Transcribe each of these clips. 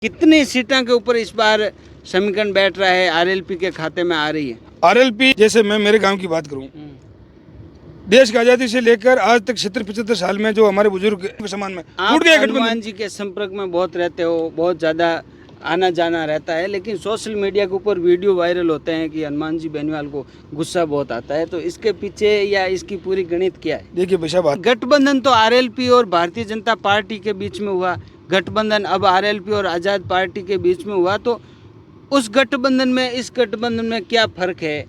कितनी सीटों के ऊपर इस बार समीकरण बैठ रहा है, आरएलपी के खाते में आ रही है? आरएलपी, जैसे मैं मेरे गांव की बात करूं, देश की आज़ादी से लेकर आज तक 70-75 साल में जो हमारे बुजुर्ग समान में आप टूट गया हनुमान गठबंधन। जी के संपर्क में बहुत रहते हो, बहुत ज़्यादा आना जाना रहता है, लेकिन सोशल मीडिया के ऊपर वीडियो वायरल होते हैं कि हनुमान जी बेनीवाल को गुस्सा बहुत आता है, तो इसके पीछे या इसकी पूरी गणित क्या है? देखिए भाई साहब, गठबंधन तो आरएलपी और भारतीय जनता पार्टी के बीच में हुआ, गठबंधन अब आरएलपी और आज़ाद पार्टी के बीच में हुआ, तो उस गठबंधन में इस गठबंधन में क्या फर्क है?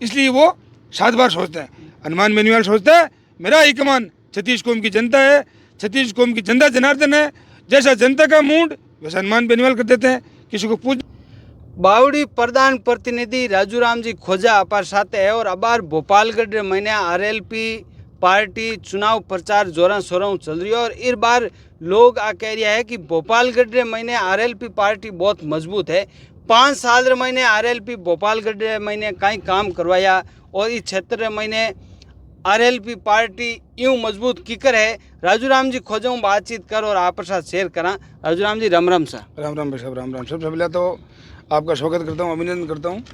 इसलिए वो 7 बार सोचते हैं। हनुमान बेनीवाल सोचता है मेरा हाईकमान छत्तीस कौम की जनता है, छत्तीस कौम की जनता जनार्दन है, जैसा जनता का मूड वैसा हनुमान बेनीवाल कर देते हैं। किसी को पूछ बावड़ी प्रधान प्रतिनिधि राजूराम जी खोजा अपार साथ है और अबार भोपालगढ़ महीने आरएलपी पार्टी चुनाव प्रचार जोरा शोरों चल रही है और इस बार लोग आ कह रहा है कि भोपालगढ़ महीने आरएलपी पार्टी बहुत मजबूत है। 5 साल महीने आरएलपी भोपालगढ़ महीने कई काम करवाया और इस क्षेत्र महीने आरएलपी पार्टी यूं मजबूत कीकर है। राजूराम जी खोजा बातचीत कर और आप साथ शेयर करा। राजूराम जी राम राम सा। राम राम भाई साहब, राम राम। सबसे पहले तो आपका स्वागत करता हूँ, अभिनंदन करता हूँ।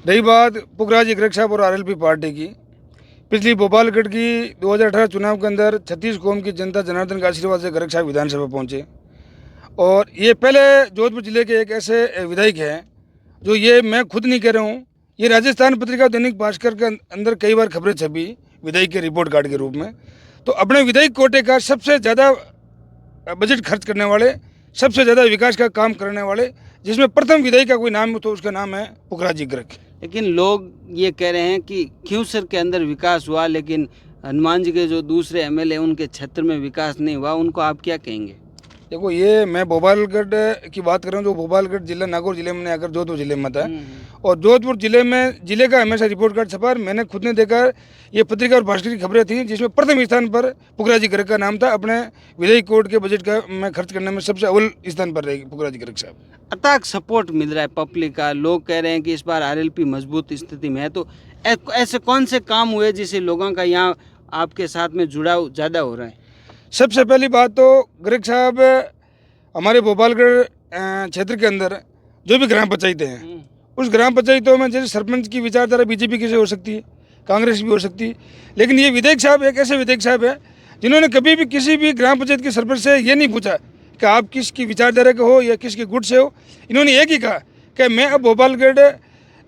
रही बात पुखराज ग्रेग साहब और आरएलपी पार्टी की, पिछली भोपालगढ़ की 2018 चुनाव के अंदर छत्तीस कौम की जनता जनार्दन का आशीर्वाद से ग्रेग साहब विधानसभा पहुँचे और ये पहले जोधपुर जिले के एक ऐसे विधायक हैं जो, ये मैं खुद नहीं कह रहा हूँ, ये राजस्थान पत्रिका दैनिक भास्कर के अंदर कई बार खबरें छपी विधायक के रिपोर्ट कार्ड के रूप में। तो अपने विधायक कोटे का सबसे ज़्यादा बजट खर्च करने वाले, सबसे ज़्यादा विकास का काम करने वाले, जिसमें प्रथम विधायक का कोई नाम हो तो उसका नाम है पुखराज ग्रेग। लेकिन लोग ये कह रहे हैं कि खियूसर के अंदर विकास हुआ लेकिन हनुमान जी के जो दूसरे एमएलए उनके क्षेत्र में विकास नहीं हुआ, उनको आप क्या कहेंगे? देखो, ये मैं भोपालगढ़ की बात कर रहा हूँ, जो भोपालगढ़ जिला नागौर जिले में आकर जोधपुर जिले में था और जोधपुर जिले में जिले का हमेशा रिपोर्ट कार्ड छपा। मैंने खुद ने देखा, ये पत्रिका और भास्कर की खबरें थी जिसमें प्रथम स्थान पर पुखराज ग्रेग का नाम था। अपने विधायक कोर्ट के बजट का में खर्च करने में सबसे अव्वल स्थान पर रहेगी पुखराज ग्रेग साहब। अथाक सपोर्ट मिल रहा है पब्लिक का, लोग कह रहे हैं कि इस बार आरएलपी मजबूत स्थिति में है, तो ऐसे कौन से काम हुए जिससे लोगों का यहाँ आपके साथ में जुड़ाव ज़्यादा हो रहा है? सबसे पहली बात तो ग्रेग साहब हमारे भोपालगढ़ क्षेत्र के अंदर जो भी ग्राम पंचायतें हैं, उस ग्राम पंचायतों में जैसे सरपंच की विचारधारा बीजेपी की से हो सकती है, कांग्रेस भी हो सकती है, लेकिन ये विधायक साहब एक ऐसे विधायक साहब है जिन्होंने कभी भी किसी भी ग्राम पंचायत के सरपंच से ये नहीं पूछा कि आप किसकी विचारधारा के हो या किसके गुट से हो। इन्होंने एक ही कहा कि मैं अब भोपालगढ़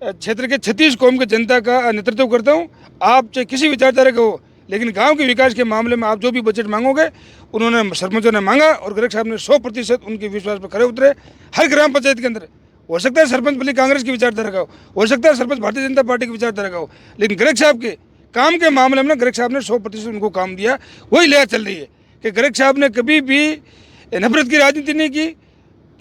क्षेत्र के 36 कौम की जनता का नेतृत्व करता हूँ, आप चाहे किसी विचारधारा के हो, लेकिन गांव के विकास के मामले में आप जो भी बजट मांगोगे, उन्होंने सरपंचों ने मांगा और ग्रेग साहब ने 100% उनके विश्वास पर खरे उतरे। हर ग्राम पंचायत के अंदर हो सकता है सरपंच भले कांग्रेस की विचारधारा का हो सकता है सरपंच भारतीय जनता पार्टी की विचारधारा का हो, लेकिन ग्रेग साहब के काम के मामले में ग्रेग साहब ने 100% उनको काम दिया। वही लहर चल रही है कि ग्रेग साहब ने कभी भी नफरत की राजनीति नहीं की,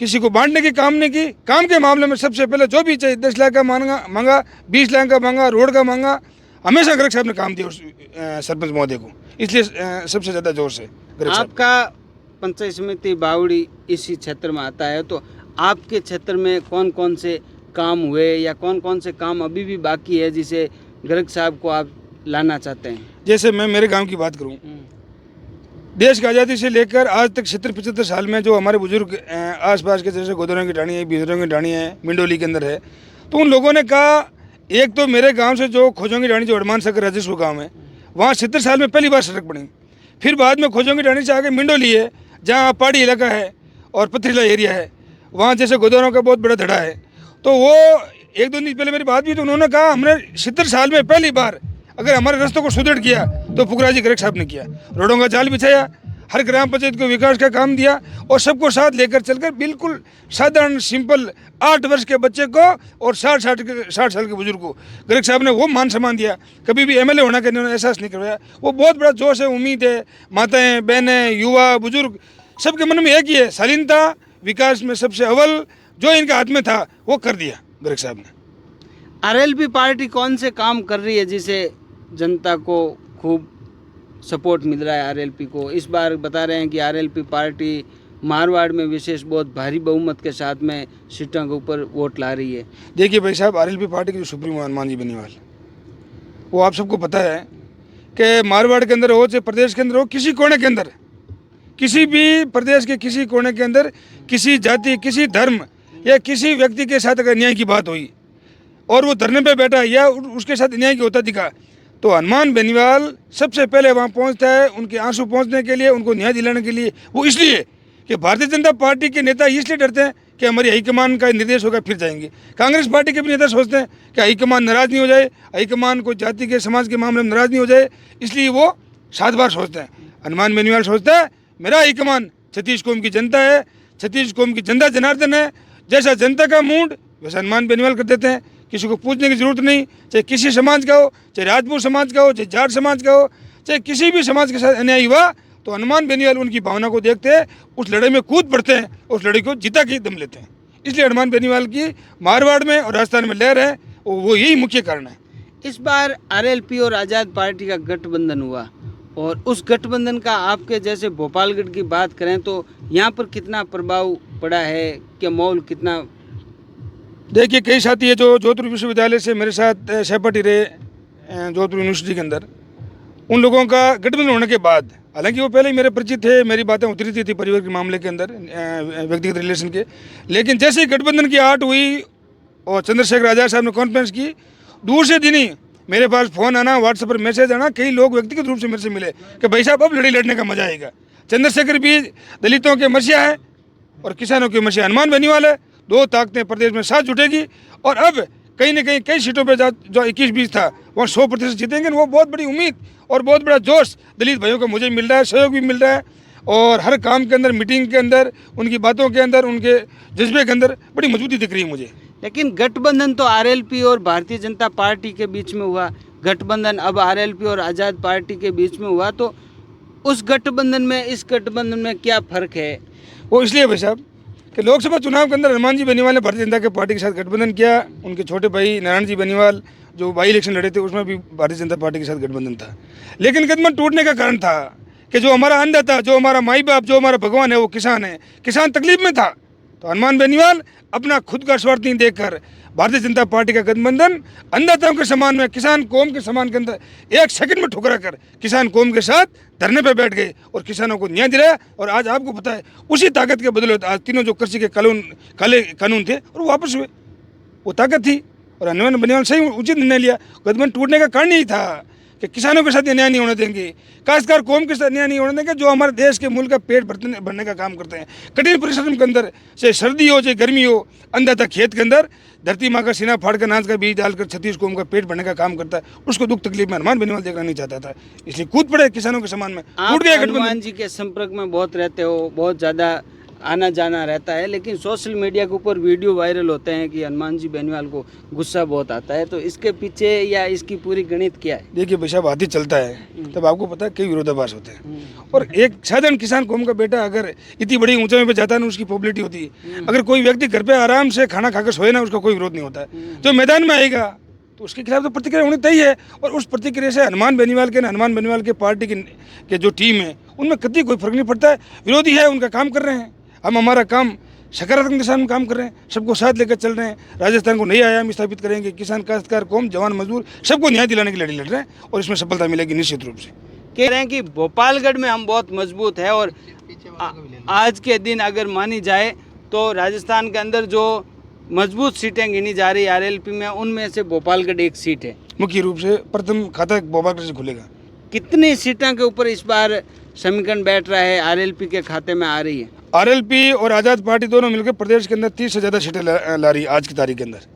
किसी को बांटने की काम नहीं की। काम के मामले में सबसे पहले जो भी चाहिए 10 लाख का मांगा, 20 लाख का मांगा, रोड का मांगा, हमेशा ग्रेग साहब ने काम दिया उस सरपंच महोदय को, इसलिए सबसे ज़्यादा जोर से ग्रेग साहब। आपका पंचायत समिति बावड़ी इसी क्षेत्र में आता है, तो आपके क्षेत्र में कौन कौन से काम हुए या कौन कौन से काम अभी भी बाकी है जिसे ग्रेग साहब को आप लाना चाहते हैं? जैसे मैं मेरे गांव की बात करूं, देश की आज़ादी से लेकर आज तक 70-75 साल में जो हमारे बुजुर्ग आसपास के, जैसे गोदरों की ढाणी है, बिजरों की ढाणी है, मिंडोली के अंदर है, तो उन लोगों ने कहा, एक तो मेरे गांव से जो खोजों की ढाणी जो हनुमान सागर राजस्व गांव है, वहाँ 70 साल में पहली बार सड़क बनी। फिर बाद में खोजों की ढाणी से आगे मिंडोली है, जहाँ पहाड़ी इलाका है और पथरीला एरिया है, वहाँ जैसे गोदरों का बहुत बड़ा धड़ा है। तो वो 1-2 दिन पहले मेरी बात हुई तो उन्होंने कहा, हमने 70 साल में पहली बार अगर हमारे रास्तों को सुदृढ़ किया तो पुखराज ग्रेग साहब ने किया। रोडों का जाल बिछाया, हर ग्राम पंचायत को विकास का काम दिया और सबको साथ लेकर चलकर बिल्कुल साधारण सिंपल 8 वर्ष के बच्चे को और 60 साल के बुजुर्ग को ग्रेग साहब ने वो मान सम्मान दिया। कभी भी एमएलए होना का इन्होंने एहसास नहीं करवाया। वो बहुत बड़ा जोश है, उम्मीद है, माताएं, बहनें, युवा, बुजुर्ग सबके मन में एक ही है, शालीनता, विकास में सबसे अव्वल जो इनके हाथ में था वो कर दिया ग्रेग साहब ने। आरएलपी पार्टी कौन से काम कर रही है जिसे जनता को खूब सपोर्ट मिल रहा है? आरएलपी को इस बार बता रहे हैं कि आरएलपी पार्टी मारवाड़ में विशेष बहुत भारी बहुमत के साथ में सीटों के ऊपर वोट ला रही है। देखिए भाई साहब, आरएलपी पार्टी के जो सुप्रीमो हनुमान जी बेनीवाल, वो आप सबको पता है कि मारवाड़ के अंदर हो चाहे प्रदेश के अंदर हो, किसी कोने के अंदर, किसी भी प्रदेश के किसी कोने के अंदर किसी जाति, किसी धर्म या किसी व्यक्ति के साथ अगर न्याय की बात हुई और वो धरने पे बैठा या उसके साथ न्याय की होता दिखा, तो हनुमान बेनीवाल सबसे पहले वहाँ पहुँचता है उनके आंसू पहुँचने के लिए, उनको न्याय दिलाने के लिए। वो इसलिए कि भारतीय जनता पार्टी के नेता इसलिए डरते हैं कि हमारी हाईकमान का निर्देश होगा फिर जाएंगे। कांग्रेस पार्टी के भी नेता सोचते हैं कि हाईकमान नाराज़ नहीं हो जाए, हाईकमान को जाति के समाज के मामले में नाराज़ नहीं हो जाए, इसलिए वो 7 बार सोचते हैं। हनुमान बेनीवाल सोचता है मेरा हाईकमान छत्तीस कौम की जनता है, छत्तीस कौम की जनता जनार्दन है, जैसा जनता का मूड वैसा हनुमान बेनीवाल कर देते हैं। किसी को पूछने की जरूरत नहीं, चाहे किसी समाज का हो, चाहे राजपूत समाज का हो, चाहे जाट समाज का हो, चाहे किसी भी समाज के साथ अन्याय हुआ तो हनुमान बेनीवाल उनकी भावना को देखते हैं, उस लड़ाई में कूद पड़ते हैं, उस लड़ाई को जीता के दम लेते हैं। इसलिए हनुमान बेनीवाल की मारवाड़ में और राजस्थान में लहर है, वो यही मुख्य कारण है। इस बार आरएलपी और आज़ाद पार्टी का गठबंधन हुआ और उस गठबंधन का आपके जैसे भोपालगढ़ की बात करें तो यहाँ पर कितना प्रभाव पड़ा है, क्या माहौल कितना? देखिए, कई साथी है जो जोधपुर विश्वविद्यालय से मेरे साथ सहपाठी रहे जोधपुर यूनिवर्सिटी के अंदर, उन लोगों का गठबंधन होने के बाद, हालांकि वो पहले ही मेरे परिचित थे, मेरी बातें उतरी थी परिवार के मामले के अंदर, व्यक्तिगत रिलेशन के, लेकिन जैसे ही गठबंधन की आट हुई और चंद्रशेखर आज़ाद साहब ने कॉन्फ्रेंस की, दूर से दिन ही मेरे पास फ़ोन आना, व्हाट्सएप पर मैसेज आना, कई लोग व्यक्तिगत रूप से मेरे से मिले कि भाई साहब अब लड़ाई लड़ने का मजा आएगा। चंद्रशेखर भी दलितों के मसीहा है और किसानों के मसीहा हनुमान बेनीवाल है, 2 ताकतें प्रदेश में साथ जुटेगी और अब कहीं ना कहीं कई सीटों पर जो 21-20 था वहाँ 100% जीतेंगे। वो बहुत बड़ी उम्मीद और बहुत बड़ा जोश दलित भाइयों को मुझे मिल रहा है, सहयोग भी मिल रहा है और हर काम के अंदर, मीटिंग के अंदर, उनकी बातों के अंदर, उनके जज्बे के अंदर बड़ी मजबूती दिख रही है मुझे। लेकिन गठबंधन तो आरएलपी और भारतीय जनता पार्टी के बीच में हुआ, गठबंधन अब आरएलपी और आज़ाद पार्टी के बीच में हुआ, तो उस गठबंधन में इस गठबंधन में क्या फ़र्क है? वो इसलिए भाई साहब कि लोकसभा चुनाव के अंदर हनुमान जी बेनीवाल ने भारतीय जनता के पार्टी के साथ गठबंधन किया। उनके छोटे भाई नारायण जी बेनीवाल जो बाई इलेक्शन लड़े थे उसमें भी भारतीय जनता पार्टी के साथ गठबंधन था, लेकिन गठबंधन टूटने का कारण था कि जो हमारा अन्नदाता, जो हमारा माई बाप, जो हमारा भगवान है वो किसान है, किसान तकलीफ में था। तो हनुमान बेनीवाल अपना खुद का स्वार्थ नहीं देखकर भारतीय जनता पार्टी का गठबंधन अन्नदाताओं के समान में, किसान कौम के समान के अंदर 1 सेकंड में ठुकरा कर किसान कौम के साथ धरने पे बैठ गए और किसानों को न्याय दिलाया। और आज आपको पता है उसी ताकत के बदले आज तीनों जो कृषि के काले कानून थे और वो वापस हुए, वो ताकत थी और हनुमान बेनीवाल सही उचित निर्णय लिया। गठबंधन टूटने का कारण यही था कि किसानों के साथ न्याय नहीं होने देंगे, काश्तकार कौम के साथ न्याय नहीं होने देंगे, जो हमारे देश के मुल्क का पेट भरने का काम करते हैं। कठिन परिश्रम के अंदर, चाहे सर्दी हो चाहे गर्मी हो, अन्नदाता खेत के अंदर धरती माँ का सीना फाड़ कर अनाज का बीज डालकर छत्तीस कौम का पेट भरने का काम करता है। उसको दुख तकलीफ में हनुमान बेनीवाल देखना नहीं चाहता था, इसलिए कूद पड़े किसानों के समान में, टूट गया गठबंधन। हनुमान जी के संपर्क में बहुत रहते हो, बहुत ज़्यादा आना जाना रहता है, लेकिन सोशल मीडिया के ऊपर वीडियो वायरल होते हैं कि हनुमान जी बेनीवाल को गुस्सा बहुत आता है, तो इसके पीछे या इसकी पूरी गणित क्या है? देखिए भाई साहब, हाथी चलता है तब आपको पता है कई विरोधाभास होते हैं और एक साधारण किसान कौम का बेटा अगर इतनी बड़ी ऊंचाई पे जाता है ना, उसकी पॉपुलरिटी होती है। अगर कोई व्यक्ति घर पे आराम से खाना खाकर सोए ना, उसका कोई विरोध नहीं होता है। जो मैदान में आएगा तो उसके खिलाफ तो प्रतिक्रिया होनी तय है और उस प्रतिक्रिया से हनुमान बेनीवाल के पार्टी के जो टीम है उनमें कभी कोई फर्क नहीं पड़ता है। विरोधी है, उनका काम कर रहे हैं, हम हमारा काम सकारात्मक दिशा में काम कर रहे हैं, सबको साथ लेकर चल रहे हैं। राजस्थान को नई आयाम स्थापित करेंगे, किसान, काश्तकार, कौम, जवान, मजदूर सबको न्याय दिलाने की लड़ाई लड़ रहे हैं और इसमें सफलता मिलेगी निश्चित रूप से। कह रहे हैं कि भोपालगढ़ में हम बहुत मजबूत है और आज के दिन अगर मानी जाए तो राजस्थान के अंदर जो मजबूत सीटें गिनी जा रही आरएलपी में, उनमें से भोपालगढ़ एक सीट है। मुख्य रूप से प्रथम खाता भोपालगढ़ से खुलेगा। कितनी सीटों के ऊपर इस बार समीकरण बैठ रहा है, आरएलपी के खाते में आ रही है? आरएलपी और आज़ाद पार्टी दोनों मिलकर प्रदेश के अंदर 30 से ज़्यादा सीटें ला रही है आज की तारीख के अंदर।